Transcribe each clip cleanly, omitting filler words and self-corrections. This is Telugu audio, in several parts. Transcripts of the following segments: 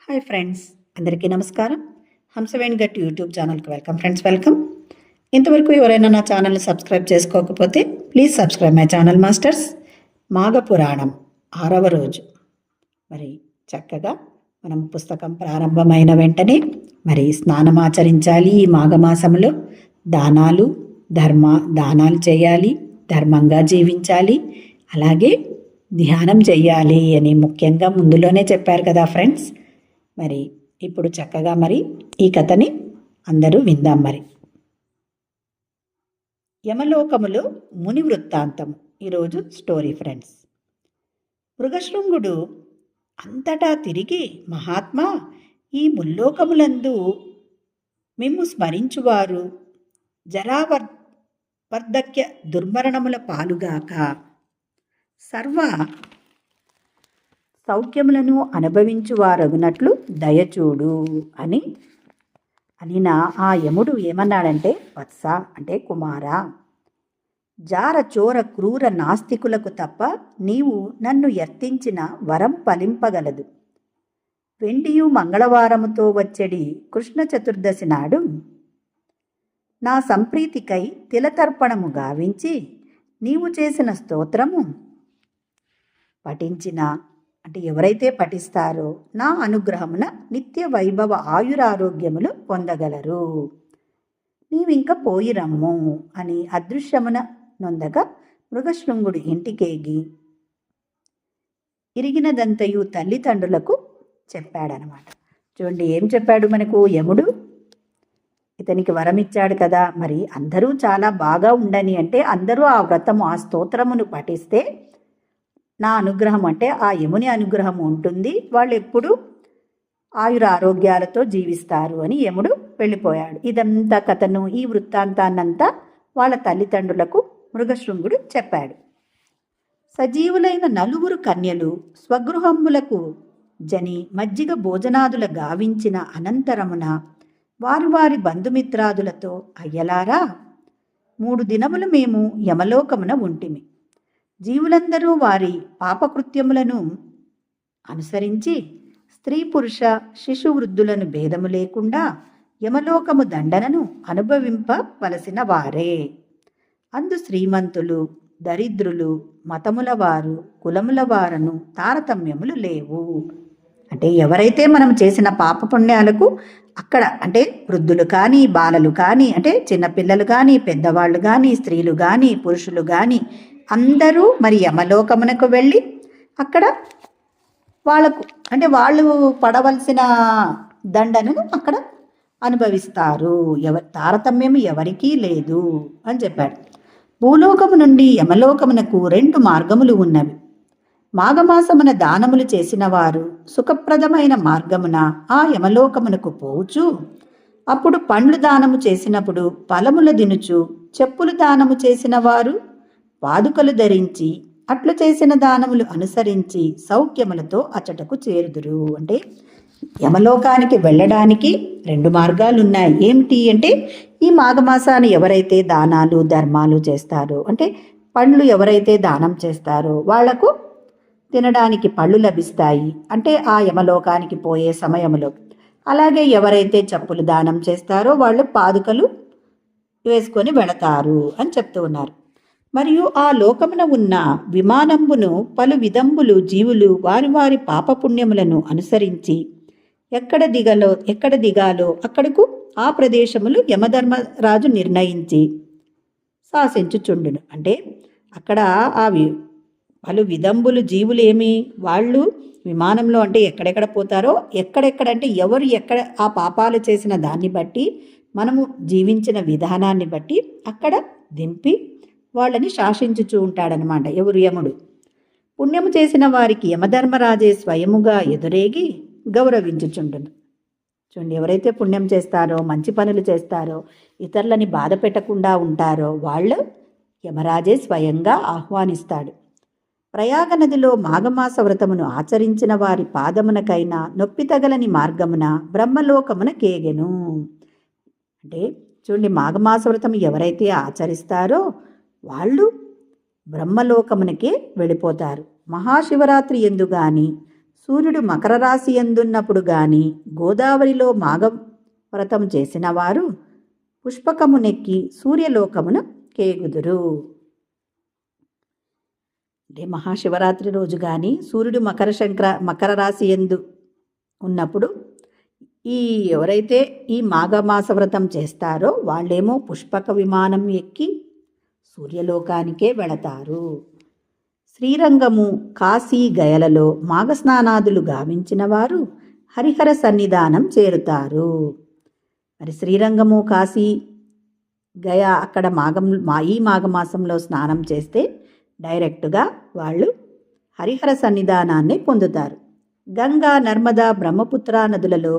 హాయ్ ఫ్రెండ్స్, అందరికీ నమస్కారం. హంసవేణి గట్ యూట్యూబ్ ఛానల్కి వెల్కమ్ ఫ్రెండ్స్, వెల్కమ్. ఇంతవరకు ఎవరైనా నా ఛానల్ని సబ్స్క్రైబ్ చేసుకోకపోతే please subscribe my channel masters. Maghapuranam 6వ రోజు. మరి చక్కగా మనం పుస్తకం ప్రారంభమైన వెంటనే మరి స్నానమాచరించాలి. ఈ మాఘమాసంలో దానాలు చేయాలి, ధర్మంగా జీవించాలి, అలాగే ధ్యానం చేయాలి అని ముఖ్యంగా ముందులోనే చెప్పారు కదా ఫ్రెండ్స్. మరి ఇప్పుడు చక్కగా మరి ఈ కథని అందరూ విందాం. మరి యమలోకములో ముని వృత్తాంతం ఈరోజు స్టోరీ ఫ్రెండ్స్. మృగశృంగుడు అంతటా తిరిగి, మహాత్మా, ఈ ముల్లోకములందు మిమ్ము స్మరించువారు జరావర్ధక్య దుర్మరణముల పాలుగాక సర్వ సౌఖ్యములను అనుభవించువారగునట్లు దయచూడు అని ఆ యముడు ఏమన్నాడంటే, వత్స అంటే కుమారా, జార చోర క్రూర నాస్తికులకు తప్ప నీవు నన్ను యర్తించిన వరం ఫలింపగలదు. వెండియు మంగళవారముతో వచ్చెడి కృష్ణ చతుర్దశి నాడు నా సంప్రీతికై తిలతర్పణము గావించి నీవు చేసిన స్తోత్రము పఠించిన అంటే ఎవరైతే పఠిస్తారో నా అనుగ్రహమున నిత్య వైభవ ఆయురారోగ్యములు పొందగలరు. నీవింక పోయిరమ్ము అని అదృశ్యమున నొందగా మృగశృంగుడు ఇంటికేగి ఇరిగినదంతయు తల్లిదండ్రులకు చెప్పాడనమాట. చూడండి ఏం చెప్పాడు మనకు యముడు. ఇతనికి వరం ఇచ్చాడు కదా, మరి అందరూ చాలా బాగా ఉండని అంటే అందరూ ఆ వ్రతము ఆ స్తోత్రమును పఠిస్తే నా అనుగ్రహం అంటే ఆ యముని అనుగ్రహం ఉంటుంది, వాళ్ళు ఎప్పుడు ఆయురారోగ్యాలతో జీవిస్తారు అని యముడు వెళ్ళిపోయాడు. ఇదంతా కథను, ఈ వృత్తాంతాన్నంతా వాళ్ళ తల్లిదండ్రులకు మృగశృంగుడు చెప్పాడు. సజీవులైన 4 కన్యలు స్వగృహములకు జని మజ్జిగ భోజనాదుల గావించిన అనంతరమున వారి బంధుమిత్రాదులతో, అయ్యలారా, 3 దినములు మేము యమలోకమున ఉంటిమి. జీవులందరూ వారి పాపకృత్యములను అనుసరించి స్త్రీ పురుష శిశు వృద్ధులను భేదము లేకుండా యమలోకము దండనను అనుభవింపవలసిన వారే. అందు శ్రీమంతులు, దరిద్రులు, మతముల వారు, కులముల వారను తారతమ్యములు లేవు. అంటే ఎవరైతే మనం చేసిన పాపపుణ్యాలకు అక్కడ అంటే వృద్ధులు కానీ, బాలలు కానీ, అంటే చిన్నపిల్లలు కానీ, పెద్దవాళ్ళు కానీ, స్త్రీలు కానీ, పురుషులు కానీ అందరూ మరి యమలోకమునకు వెళ్ళి అక్కడ వాళ్ళకు అంటే వాళ్ళు పడవలసిన దండను అక్కడ అనుభవిస్తారు. తారతమ్యం ఎవరికీ లేదు అని చెప్పాడు. భూలోకము నుండి యమలోకమునకు 2 మార్గములు ఉన్నవి. మాఘమాసమున దానములు చేసిన వారు సుఖప్రదమైన మార్గమున ఆ యమలోకమునకు పోవచ్చు. అప్పుడు పండ్లు దానము చేసినప్పుడు ఫలముల దినుచు, చెప్పులు దానము చేసిన వారు పాదుకలు ధరించి అట్లు చేసిన దానములు అనుసరించి సౌఖ్యములతో అచ్చటకు చేరుదురు. అంటే యమలోకానికి వెళ్ళడానికి 2 మార్గాలు ఉన్నాయి. ఏమిటి అంటే, ఈ మాఘమాసాన్ని ఎవరైతే దానాలు ధర్మాలు చేస్తారో అంటే పండ్లు ఎవరైతే దానం చేస్తారో వాళ్లకు తినడానికి పళ్ళు లభిస్తాయి అంటే ఆ యమలోకానికి పోయే సమయంలో. అలాగే ఎవరైతే చెప్పులు దానం చేస్తారో వాళ్ళు పాదుకలు వేసుకొని వెళతారు అని చెప్తూ ఉన్నారు. మరియు ఆ లోకమున ఉన్న విమానంబును పలు విధంబులు జీవులు వారి పాపపుణ్యములను అనుసరించి ఎక్కడ దిగాలో అక్కడకు ఆ ప్రదేశములు యమధర్మరాజు నిర్ణయించి శాసించుచుండును. అంటే అక్కడ ఆ పలు విధంబులు జీవులు వాళ్ళు విమానంలో అంటే ఎక్కడెక్కడ పోతారో, ఎక్కడెక్కడంటే ఎవరు ఎక్కడ ఆ పాపాలు చేసిన దాన్ని బట్టి, మనము జీవించిన విధానాన్ని బట్టి అక్కడ దింపి వాళ్ళని శాసించుచూ ఉంటాడనమాట ఎవరు యముడు. పుణ్యము చేసిన వారికి యమధర్మరాజే స్వయముగా ఎదురేగి గౌరవించుచుండును. చూడండి, ఎవరైతే పుణ్యం చేస్తారో, మంచి పనులు చేస్తారో, ఇతరులని బాధ పెట్టకుండా ఉంటారో వాళ్ళు యమరాజే స్వయంగా ఆహ్వానిస్తాడు. ప్రయాగ నదిలో మాఘమాస వ్రతమును ఆచరించిన వారి పాదమునకైనా నొప్పి తగలని మార్గమున బ్రహ్మలోకమున కేగెను. అంటే చూడండి, మాఘమాస వ్రతం ఎవరైతే ఆచరిస్తారో వాళ్ళు బ్రహ్మలోకమునకే వెళ్ళిపోతారు. మహాశివరాత్రి ఎందు గాని సూర్యుడు మకర రాశి యందున్నప్పుడు గాని గోదావరిలో మాఘవ్రతం చేసిన వారు పుష్పకమునెక్కి సూర్యలోకమున కేగుదురు. అంటే మహాశివరాత్రి రోజు కానీ సూర్యుడు మకర రాశి యందు ఉన్నప్పుడు ఎవరైతే ఈ మాఘమాస వ్రతం చేస్తారో వాళ్ళేమో పుష్పక విమానం ఎక్కి సూర్యలోకానికే వెళతారు. శ్రీరంగము, కాశీ, గయలలో మాఘస్నానాదులు గావించిన వారు హరిహర సన్నిధానం చేరుతారు. మరి శ్రీరంగము, కాశీ, గయ అక్కడ ఈ మాఘమాసంలో స్నానం చేస్తే డైరెక్ట్గా వాళ్ళు హరిహర సన్నిధానాన్ని పొందుతారు. గంగా, నర్మదా, బ్రహ్మపుత్ర నదులలో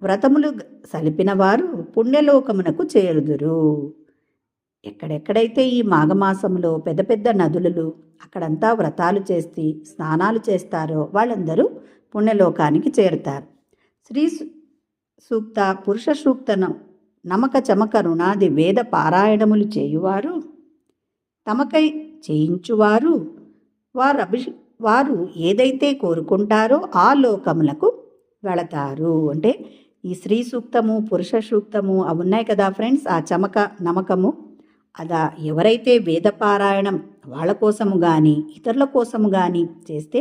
వ్రతములు సలిపిన వారు పుణ్యలోకమునకు చేరుదురు. ఎక్కడెక్కడైతే ఈ మాఘమాసంలో పెద్ద పెద్ద నదులలో అక్కడంతా వ్రతాలు చేసి స్నానాలు చేస్తారో వాళ్ళందరూ పుణ్యలోకానికి చేరుతారు. శ్రీ సూక్త, పురుష సూక్తను నమక చమక రుణాది వేద పారాయణములు చేయువారు, తమకై చేయించువారు, వారు ఏదైతే కోరుకుంటారో ఆ లోకములకు వెళతారు. అంటే ఈ స్త్రీ సూక్తము, పురుష సూక్తము అవి ఉన్నాయి కదా ఫ్రెండ్స్, ఆ చమక నమకము అదా ఎవరైతే వేదపారాయణం వాళ్ళ కోసము కానీ ఇతరుల కోసము కానీ చేస్తే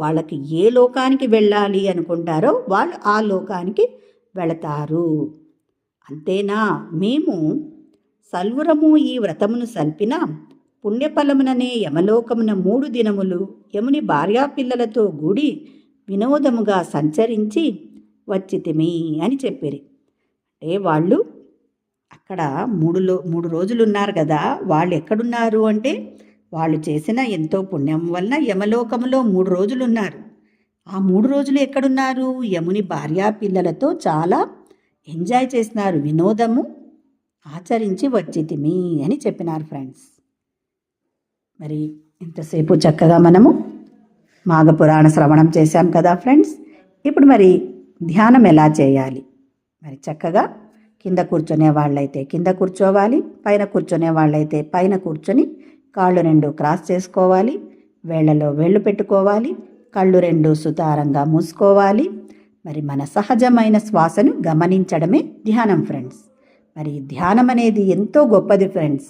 వాళ్ళకి ఏ లోకానికి వెళ్ళాలి అనుకుంటారో వాళ్ళు ఆ లోకానికి వెళతారు. అంతేనా, మేము సల్వురము ఈ వ్రతమును సల్పిన పుణ్యఫలముననే యమలోకమున 3 దినములు యముని భార్యాపిల్లలతో కూడి వినోదముగా సంచరించి వచ్చితిమి అని చెప్పిరి. అంటే వాళ్ళు అక్కడ 3 రోజులు ఉన్నారు కదా, వాళ్ళు ఎక్కడున్నారు అంటే వాళ్ళు చేసిన ఎంతో పుణ్యం వలన యమలోకములో 3 రోజులు ఉన్నారు. ఆ 3 రోజులు ఎక్కడున్నారు? యముని భార్యాపిల్లలతో చాలా ఎంజాయ్ చేసినారు, వినోదము ఆచరించి వచ్చితిమి అని చెప్పినారు ఫ్రెండ్స్. మరి ఇంతసేపు చక్కగా మనము మాఘపురాణ శ్రవణం చేశాం కదా ఫ్రెండ్స్. ఇప్పుడు మరి ధ్యానం ఎలా చేయాలి? మరి చక్కగా కింద కూర్చునే వాళ్ళైతే కింద కూర్చోవాలి, పైన కూర్చునే వాళ్ళైతే పైన కూర్చొని కాళ్ళు 2 క్రాస్ చేసుకోవాలి, వేళ్లలో వేళ్ళు పెట్టుకోవాలి, కళ్ళు 2 సుతారంగా మూసుకోవాలి. మరి మన సహజమైన శ్వాసను గమనించడమే ధ్యానం ఫ్రెండ్స్. మరి ధ్యానం అనేది ఎంతో గొప్పది ఫ్రెండ్స్.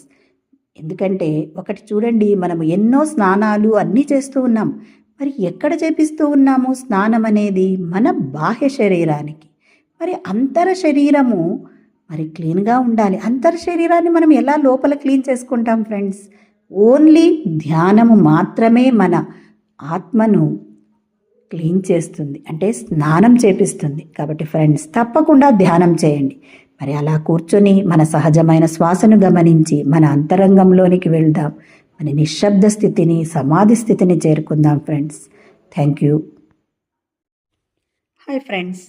ఎందుకంటే ఒకటి చూడండి, మనము ఎన్నో స్నానాలు అన్నీ చేస్తూ ఉన్నాం. మరి ఎక్కడ చేపిస్తూ ఉన్నాము స్నానం అనేది? మన బాహ్య శరీరానికి. మరి అంతర శరీరము మరి క్లీన్గా ఉండాలి. అంతర శరీరాన్ని మనం ఎలా లోపల క్లీన్ చేసుకుంటాం ఫ్రెండ్స్? ఓన్లీ ధ్యానము మాత్రమే మన ఆత్మను క్లీన్ చేస్తుంది, అంటే స్నానం చేపిస్తుంది. కాబట్టి ఫ్రెండ్స్ తప్పకుండా ధ్యానం చేయండి. మరి అలా కూర్చొని మన సహజమైన శ్వాసను గమనించి మన అంతరంగంలోనికి వెళ్దాం. మన నిశ్శబ్ద స్థితిని, సమాధి స్థితిని చేరుకుందాం friends. Thank you. Hi friends.